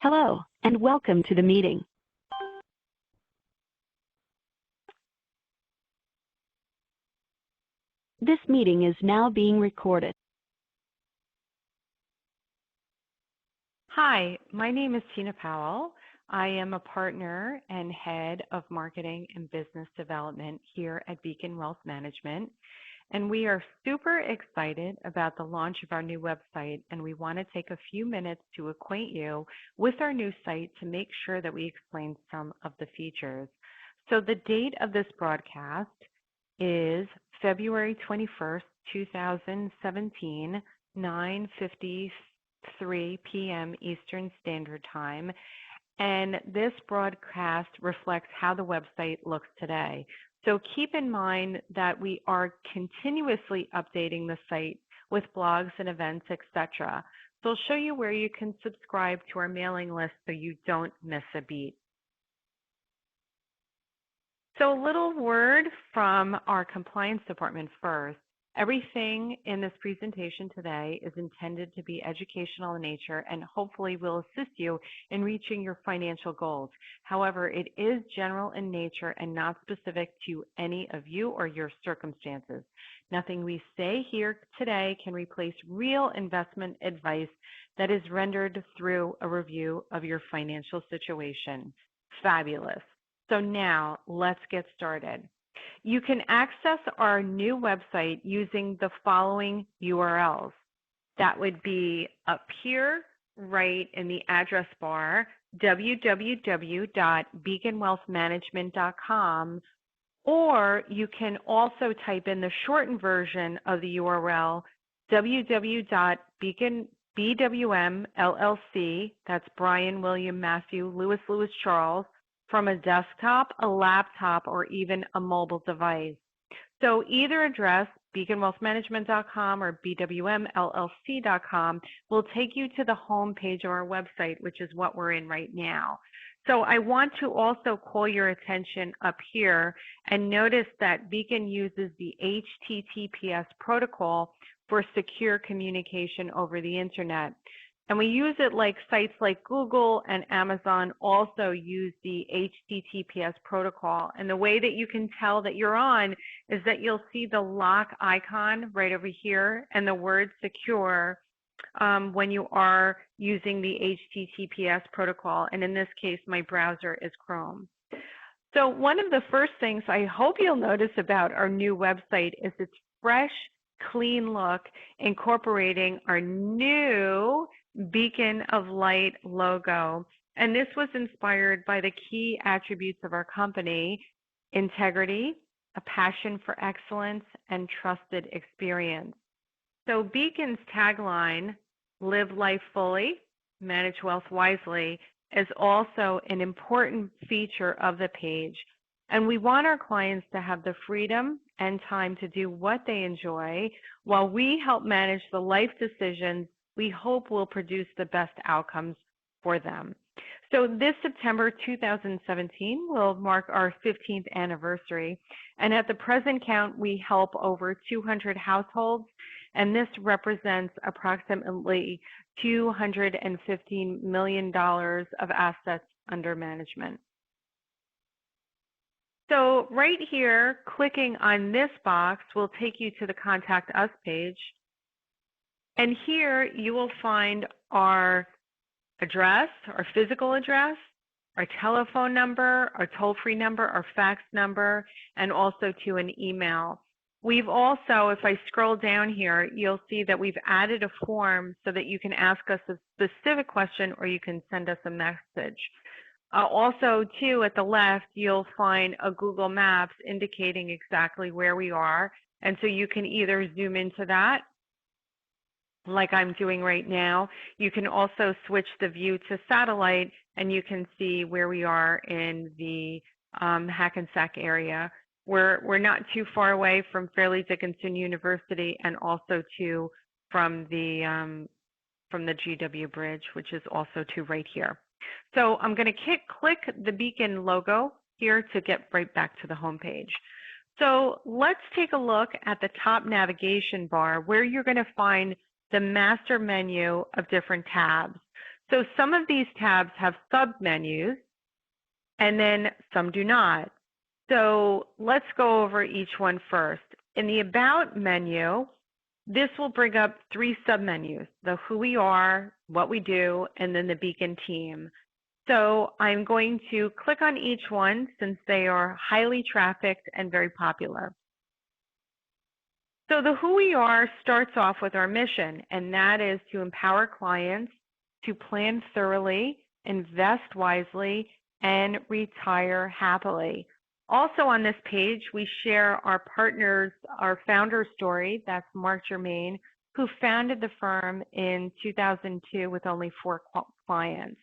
Hello, and welcome to the meeting. This meeting is now being recorded. Hi, my name is Tina Powell. I am a partner and head of marketing and business development here at Beacon Wealth Management. And we are super excited about the launch of our new website, and we want to take a few minutes to acquaint you with our new site to make sure that we explain some of the features. So the date of this broadcast is February 21st, 2017, 9:53 p.m. Eastern Standard Time. And this broadcast reflects how the website looks today. So keep in mind that we are continuously updating the site with blogs and events, etc. So I'll show you where you can subscribe to our mailing list so you don't miss a beat. So a little word from our compliance department first. Everything in this presentation today is intended to be educational in nature and hopefully will assist you in reaching your financial goals. However, it is general in nature and not specific to any of you or your circumstances. Nothing we say here today can replace real investment advice that is rendered through a review of your financial situation. Fabulous. So now let's get started. You can access our new website using the following URLs. That would be up here, right in the address bar, www.beaconwealthmanagement.com, or you can also type in the shortened version of the URL, www.BWMLLC, that's Brian, William, Matthew, Louis, Charles, from a desktop, a laptop, or even a mobile device. So either address, beaconwealthmanagement.com or bwmllc.com, will take you to the home page of our website, which is what we're in right now. So I want to also call your attention up here and notice that Beacon uses the HTTPS protocol for secure communication over the internet. And we use it like sites like Google and Amazon also use the HTTPS protocol. And the way that you can tell that you're on is that you'll see the lock icon right over here and the word secure when you are using the HTTPS protocol. And in this case, my browser is Chrome. So one of the first things I hope you'll notice about our new website is its fresh, clean look, incorporating our new Beacon of Light logo. And this was inspired by the key attributes of our company: integrity, a passion for excellence, and trusted experience. So Beacon's tagline, live life fully, manage wealth wisely, is also an important feature of the page. And we want our clients to have the freedom and time to do what they enjoy while we help manage the life decisions we hope will produce the best outcomes for them. So this September 2017 will mark our 15th anniversary. And at the present count, we help over 200 households. And this represents approximately $215 million of assets under management. So right here, clicking on this box will take you to the Contact Us page. And here you will find our address, our physical address, our telephone number, our toll-free number, our fax number, and also to an email. We've also, if I scroll down here, you'll see that we've added a form so that you can ask us a specific question or you can send us a message. Also, too, at the left, you'll find a Google Maps indicating exactly where we are. And so you can either zoom into that, like I'm doing right now. You can also switch the view to satellite, and you can see where we are in the Hackensack area. We're not too far away from Fairleigh Dickinson University, and also too from the GW Bridge, which is also too right here. So I'm going to click the Beacon logo here to get right back to the home page. So let's take a look at the top navigation bar where you're going to find the master menu of different tabs. So some of these tabs have sub-menus, and then some do not. So let's go over each one first. In the About menu, this will bring up 3 submenus: the who we are, what we do, and then the Beacon team. So I'm going to click on each one since they are highly trafficked and very popular. So the who we are starts off with our mission, and that is to empower clients to plan thoroughly, invest wisely, and retire happily. Also on this page, we share our partners, our founder story. That's Mark Germain, who founded the firm in 2002 with only 4 clients.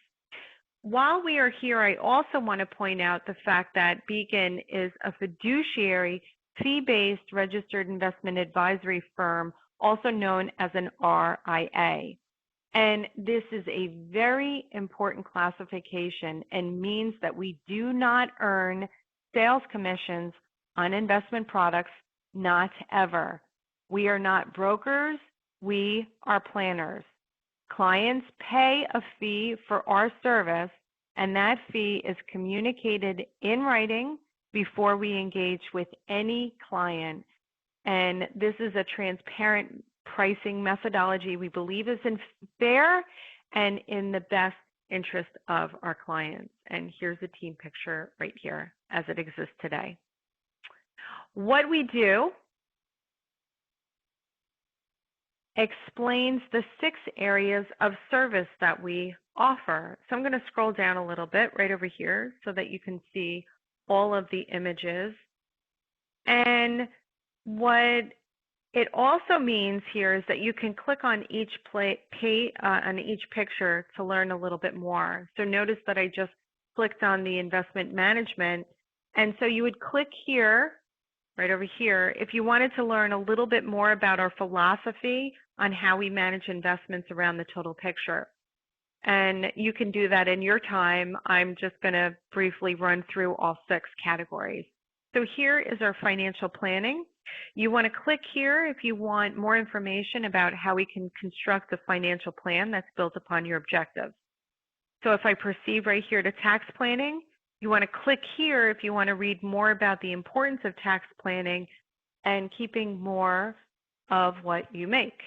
While we are here, I also want to point out the fact that Beacon is a fiduciary, fee-based registered investment advisory firm, also known as an RIA. And this is a very important classification and means that we do not earn sales commissions on investment products, not ever. We are not brokers, we are planners. Clients pay a fee for our service, and that fee is communicated in writing before we engage with any client. And this is a transparent pricing methodology we believe is fair and in the best interest of our clients. And here's the team picture right here as it exists today. What we do explains the 6 areas of service that we offer. So I'm going to scroll down a little bit right over here so that you can see all of the images. And what it also means here is that you can click on each on each picture to learn a little bit more. So notice that I just clicked on the investment management, and so you would click here, right over here, if you wanted to learn a little bit more about our philosophy on how we manage investments around the total picture. And you can do that in your time. I'm just going to briefly run through all 6 categories. So here is our financial planning. You want to click here if you want more information about how we can construct a financial plan that's built upon your objectives. So if I proceed right here to tax planning, you want to click here if you want to read more about the importance of tax planning and keeping more of what you make,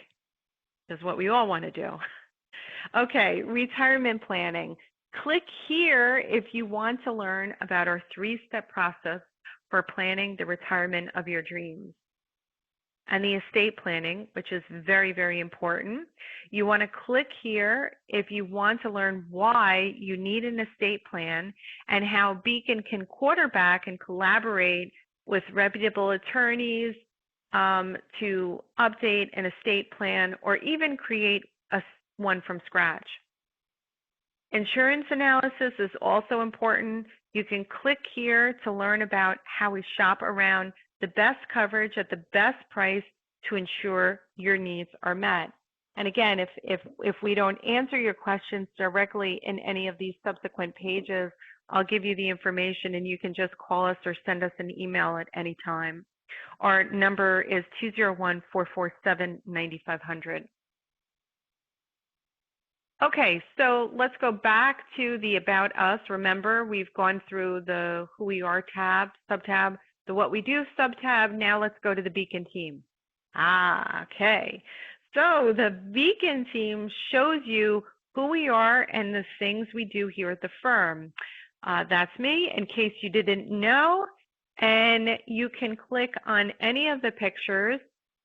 is what we all want to do. Okay, retirement planning. Click here if you want to learn about our 3-step process for planning the retirement of your dreams. And the estate planning, which is very, very important. You want to click here if you want to learn why you need an estate plan and how Beacon can quarterback and collaborate with reputable attorneys to update an estate plan or even create one from scratch. Insurance analysis is also important. You can click here to learn about how we shop around the best coverage at the best price to ensure your needs are met. And again, if we don't answer your questions directly in any of these subsequent pages, I'll give you the information and you can just call us or send us an email at any time. Our number is 201-447-9500. Okay, so let's go back to the About Us. Remember, we've gone through the Who We Are subtab, the What We Do subtab. Now let's go to the Beacon team. Okay. So the Beacon team shows you who we are and the things we do here at the firm. That's me, in case you didn't know. And you can click on any of the pictures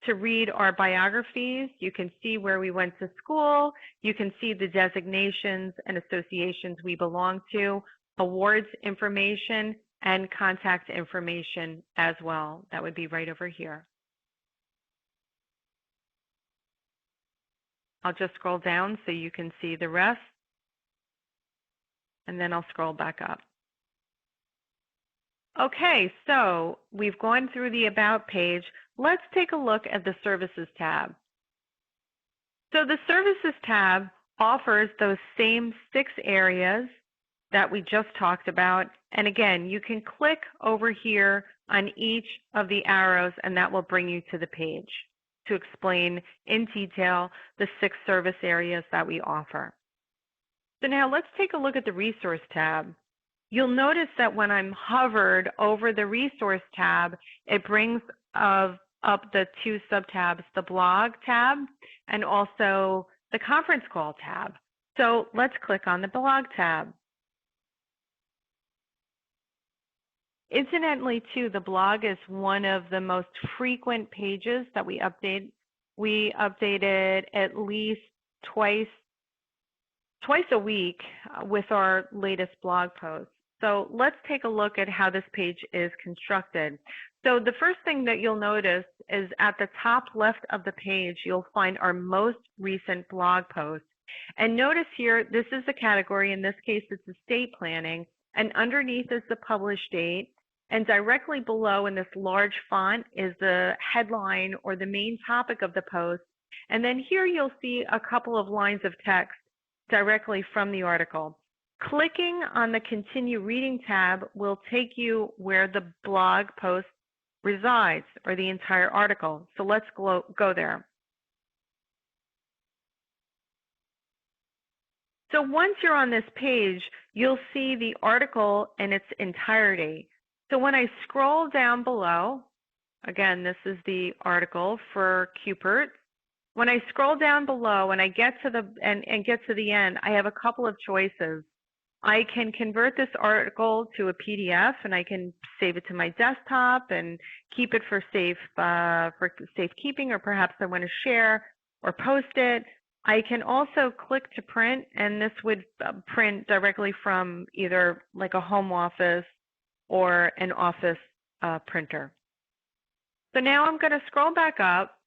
to read our biographies. You can see where we went to school. You can see the designations and associations we belong to, awards information, and contact information as well. That would be right over here. I'll just scroll down so you can see the rest, and then I'll scroll back up. Okay, so we've gone through the About page. Let's take a look at the Services tab. So the Services tab offers those same 6 areas that we just talked about. And again, you can click over here on each of the arrows, and that will bring you to the page to explain in detail the 6 service areas that we offer. So now let's take a look at the Resource tab. You'll notice that when I'm hovered over the Resource tab, it brings up the two sub-tabs, the Blog tab and also the Conference Call tab. So let's click on the Blog tab. Incidentally, too, the blog is one of the most frequent pages that we update. We update it at least twice a week with our latest blog posts. So let's take a look at how this page is constructed. So the first thing that you'll notice is at the top left of the page, you'll find our most recent blog post. And notice here, this is the category. In this case, it's estate planning. And underneath is the publish date. And directly below in this large font is the headline or the main topic of the post. And then here you'll see a couple of lines of text directly from the article. Clicking on the Continue Reading tab will take you where the blog post resides, or the entire article. So let's go there. So once you're on this page, you'll see the article in its entirety. So when I scroll down below, again, this is the article for Cupert. When I scroll down below and I get to the end, I have a couple of choices. I can convert this article to a PDF and I can save it to my desktop and keep it for safekeeping, or perhaps I want to share or post it. I can also click to print, and this would print directly from either like a home office or an office printer. So now I'm going to scroll back up,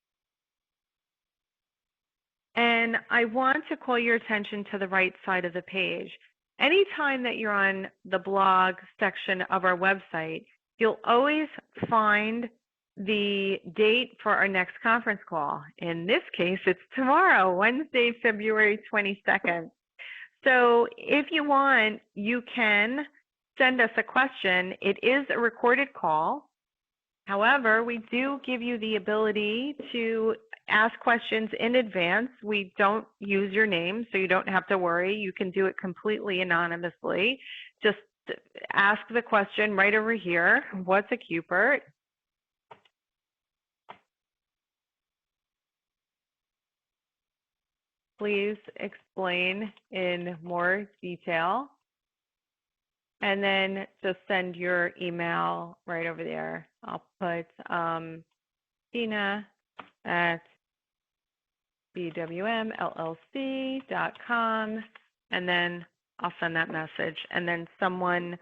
and I want to call your attention to the right side of the page. Anytime that you're on the blog section of our website, you'll always find the date for our next conference call. In this case, it's tomorrow, Wednesday, February 22nd. So if you want, you can send us a question. It is a recorded call. However, we do give you the ability to ask questions in advance. We don't use your name, so you don't have to worry. You can do it completely anonymously. Just ask the question right over here. What's a Cupert? Please explain in more detail. And then just send your email right over there. I'll put Tina at bwmllc.com, and then I'll send that message. And then someone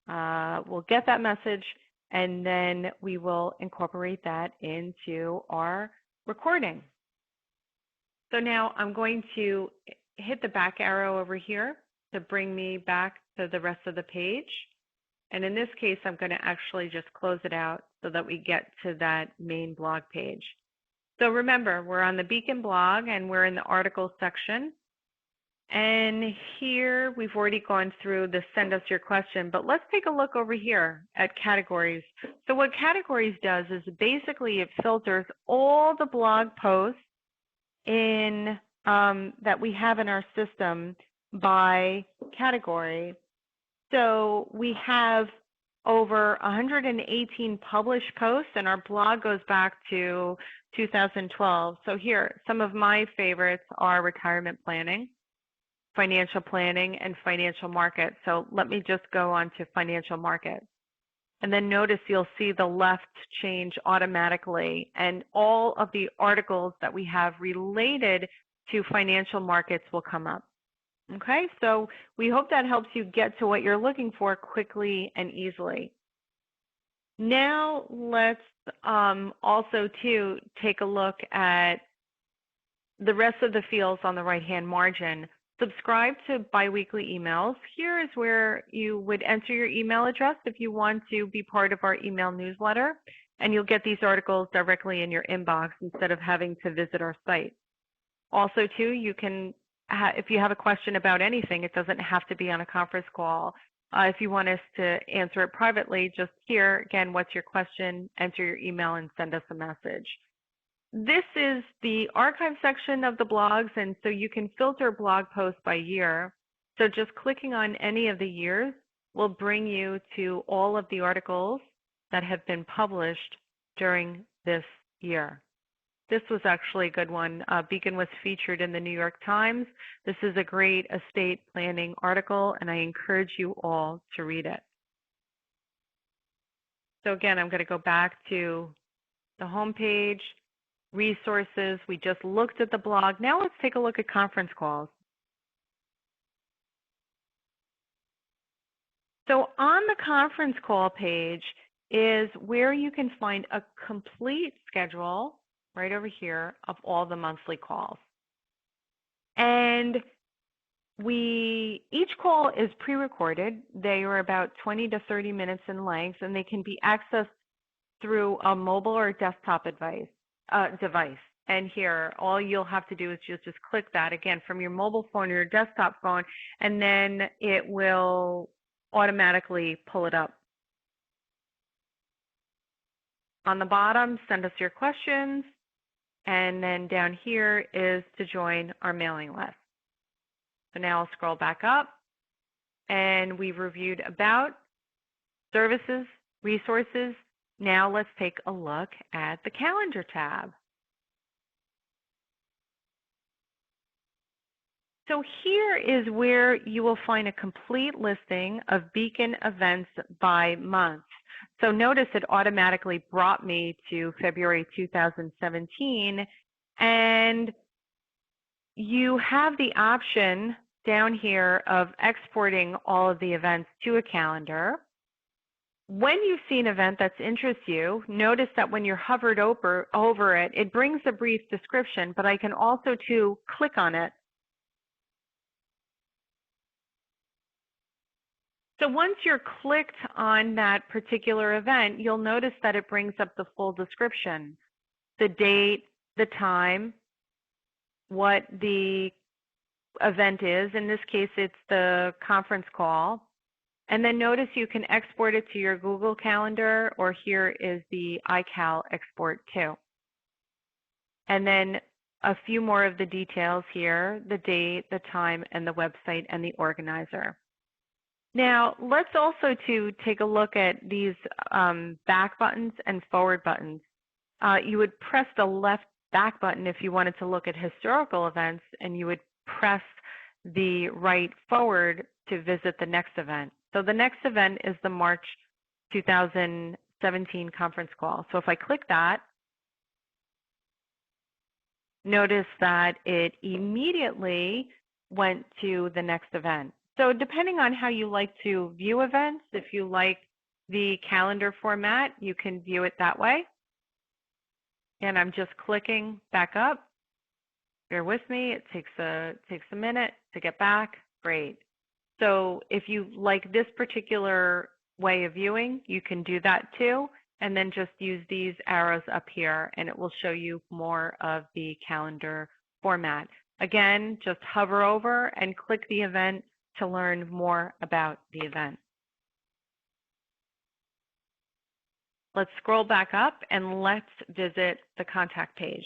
will get that message, and then we will incorporate that into our recording. So now I'm going to hit the back arrow over here to bring me back to the rest of the page. And in this case, I'm going to actually just close it out so that we get to that main blog page. So remember, we're on the Beacon blog and we're in the article section. And here we've already gone through the send us your question, but let's take a look over here at categories. So what categories does is basically it filters all the blog posts in that we have in our system by category. So we have over 118 published posts, and our blog goes back to 2012. So here, some of my favorites are retirement planning, financial planning, and financial markets. So let me just go on to financial markets. And then notice you'll see the left change automatically, and all of the articles that we have related to financial markets will come up. Okay, so we hope that helps you get to what you're looking for quickly and easily. Now let's also too take a look at the rest of the fields on the right-hand margin. Subscribe to biweekly emails. Here is where you would enter your email address if you want to be part of our email newsletter, and you'll get these articles directly in your inbox instead of having to visit our site. Also, too, you can, if you have a question about anything, it doesn't have to be on a conference call. If you want us to answer it privately, just here, again, what's your question, enter your email, and send us a message. This is the archive section of the blogs, and so you can filter blog posts by year. So just clicking on any of the years will bring you to all of the articles that have been published during this year. This was actually a good one. Beacon was featured in the New York Times. This is a great estate planning article, and I encourage you all to read it. So again, I'm going to go back to the homepage, resources. We just looked at the blog. Now let's take a look at conference calls. So on the conference call page is where you can find a complete schedule right over here of all the monthly calls. And each call is pre-recorded. They are about 20 to 30 minutes in length, and they can be accessed through a mobile or desktop device. And here, all you'll have to do is just click that again from your mobile phone or your desktop phone, and then it will automatically pull it up. On the bottom, send us your questions, and then down here is to join our mailing list. So now I'll scroll back up, and we've reviewed about, services, resources. Now let's take a look at the calendar tab. So here is where you will find a complete listing of Beacon events by month. So notice it automatically brought me to February 2017, and you have the option down here of exporting all of the events to a calendar. When you see an event that interests you, notice that when you're hovered over it, it brings a brief description, but I can also too click on it. So once you're clicked on that particular event, you'll notice that it brings up the full description, the date, the time, what the event is. In this case, it's the conference call. And then notice you can export it to your Google Calendar, or here is the iCal export too. And then a few more of the details here, the date, the time, and the website and the organizer. Now, let's also take a look at these back buttons and forward buttons. You would press the left back button if you wanted to look at historical events, and you would press the right forward to visit the next event. So the next event is the March 2017 conference call. So if I click that, notice that it immediately went to the next event. So depending on how you like to view events, if you like the calendar format, you can view it that way. And I'm just clicking back up. Bear with me, it takes a minute to get back. Great. So if you like this particular way of viewing, you can do that too, and then just use these arrows up here and it will show you more of the calendar format. Again, just hover over and click the event to learn more about the event. Let's scroll back up and let's visit the contact page.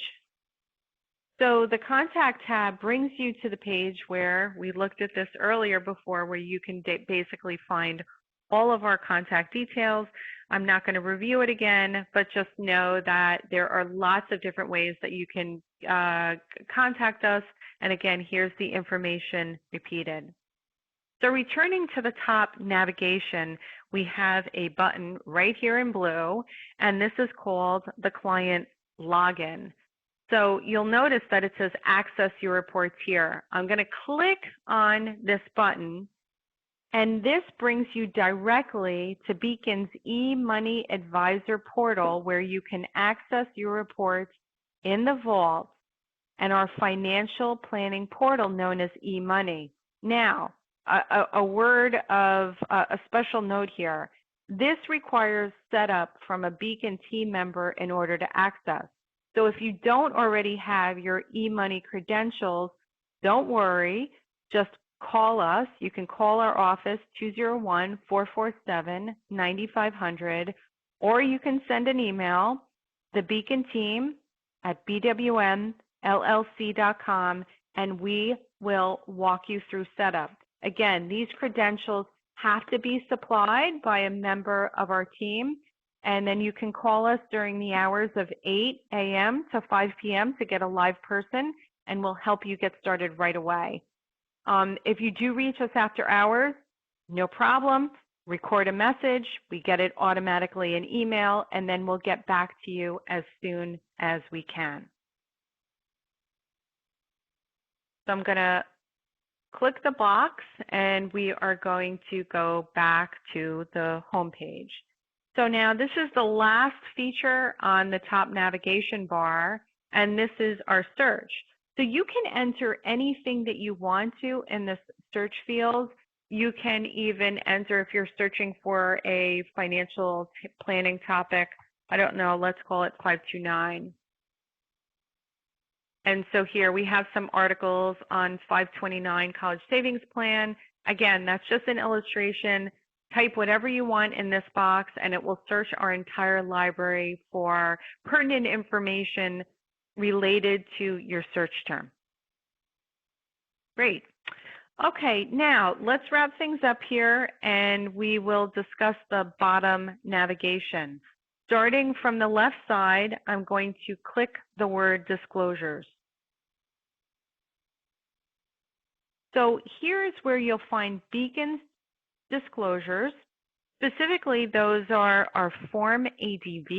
So the contact tab brings you to the page where we looked at this earlier before, where you can basically find all of our contact details. I'm not going to review it again, but just know that there are lots of different ways that you can contact us. And again, here's the information repeated. So returning to the top navigation, we have a button right here in blue, and this is called the client login. So you'll notice that it says access your reports here. I'm going to click on this button, and this brings you directly to Beacon's eMoney Advisor portal, where you can access your reports in the vault and our financial planning portal known as eMoney. Now, a word of a special note here. This requires setup from a Beacon team member in order to access. So if you don't already have your eMoney credentials, don't worry, just call us. You can call our office 201-447-9500, or you can send an email, thebeaconteam@bwmllc.com, and we will walk you through setup. Again, these credentials have to be supplied by a member of our team, and then you can call us during the hours of 8 a.m. to 5 p.m. to get a live person, and we'll help you get started right away. If you do reach us after hours, no problem. Record a message. We get it automatically in email, and then we'll get back to you as soon as we can. So I'm going to click the box, and we are going to go back to the home page. So now this is the last feature on the top navigation bar, and this is our search. So you can enter anything that you want to in this search field. You can even enter, if you're searching for a financial planning topic, I don't know, let's call it 529. And so here we have some articles on 529 college savings plan. Again, that's just an illustration. Type whatever you want in this box, and it will search our entire library for pertinent information related to your search term. Great. Okay, now let's wrap things up here, and we will discuss the bottom navigation. Starting from the left side, I'm going to click the word disclosures. So here's where you'll find Beacon's disclosures. Specifically, those are our Form ADV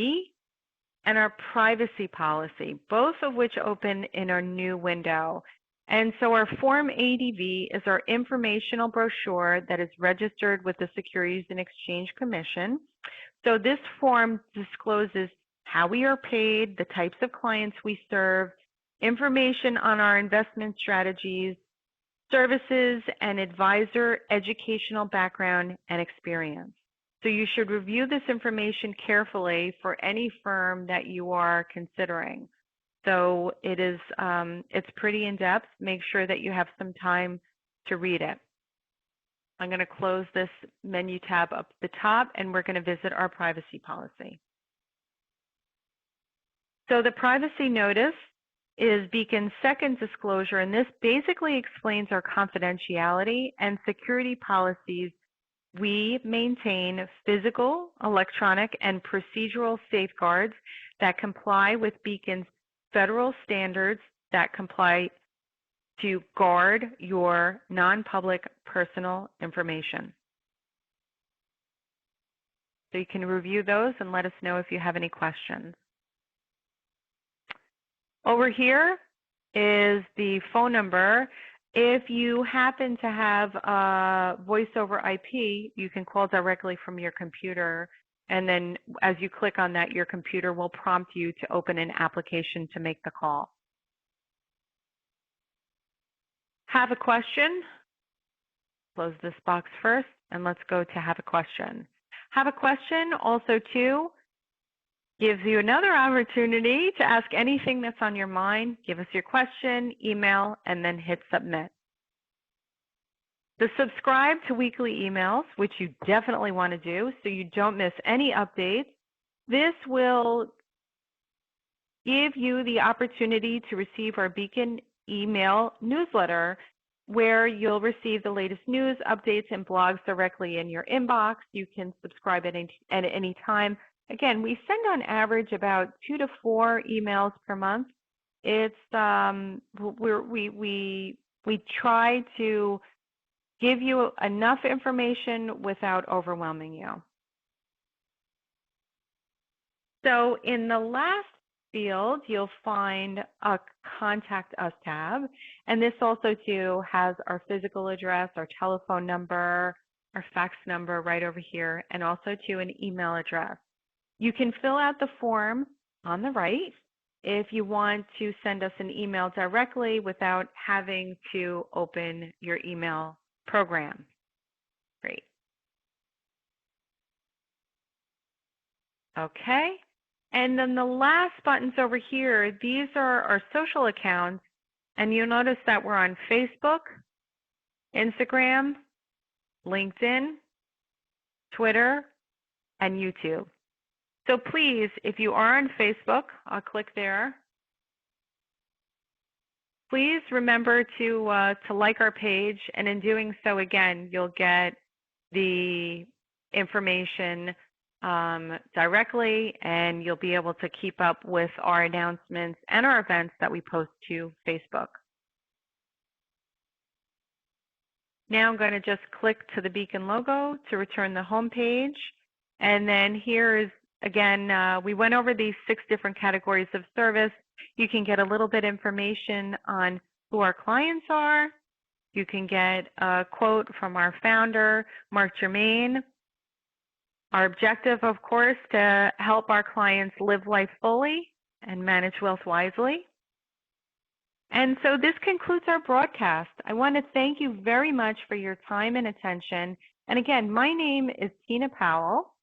and our privacy policy, both of which open in our new window. And so our Form ADV is our informational brochure that is registered with the Securities and Exchange Commission. So this form discloses how we are paid, the types of clients we serve, information on our investment strategies, services, and advisor educational background and experience. So you should review this information carefully for any firm that you are considering. So it is, it's pretty in-depth. Make sure that you have some time to read it. I'm going to close this menu tab up at the top, and we're going to visit our privacy policy. So the privacy notice is Beacon's second disclosure, and this basically explains our confidentiality and security policies. We maintain physical, electronic, and procedural safeguards that comply with Beacon's federal standards that comply to guard your non-public personal information. So you can review those and let us know if you have any questions. Over here is the phone number. If you happen to have voice over IP, you can call directly from your computer, and then as you click on that, your computer will prompt you to open an application to make the call. Have a question? Close this box first, and let's go to have a question. Have a question also too gives you another opportunity to ask anything that's on your mind. Give us your question, email, and then hit submit. The subscribe to weekly emails, which you definitely want to do so you don't miss any updates. This will give you the opportunity to receive our Beacon email newsletter, where you'll receive the latest news, updates, and blogs directly in your inbox. You can subscribe at any time. Again, we send on average about 2 to 4 emails per month. It's we try to give you enough information without overwhelming you. So in the last field, you'll find a Contact Us tab, and this also too has our physical address, our telephone number, our fax number right over here, and also too an email address. You can fill out the form on the right if you want to send us an email directly without having to open your email program. Great. Okay. And then the last buttons over here, these are our social accounts, and you'll notice that we're on Facebook, Instagram, LinkedIn, Twitter, and YouTube. So please, if you are on Facebook, I'll click there. Please remember to like our page, and in doing so, again, you'll get the information directly, and you'll be able to keep up with our announcements and our events that we post to Facebook. Now I'm going to just click to the beacon logo to return the home page. And then here is, again, we went over these 6 different categories of service. You can get a little bit information on who our clients are. You can get a quote from our founder, Mark Germain. Our objective, of course, to help our clients live life fully and manage wealth wisely. And so this concludes our broadcast. I want to thank you very much for your time and attention. And again, my name is Tina Powell.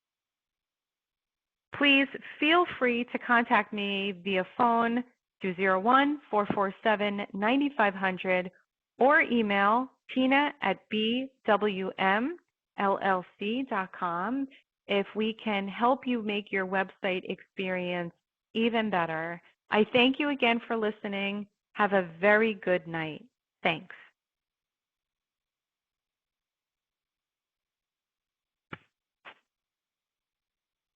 Please feel free to contact me via phone 201-447-9500 or email tina@bwmllc.com if we can help you make your website experience even better. I thank you again for listening. Have a very good night. Thanks.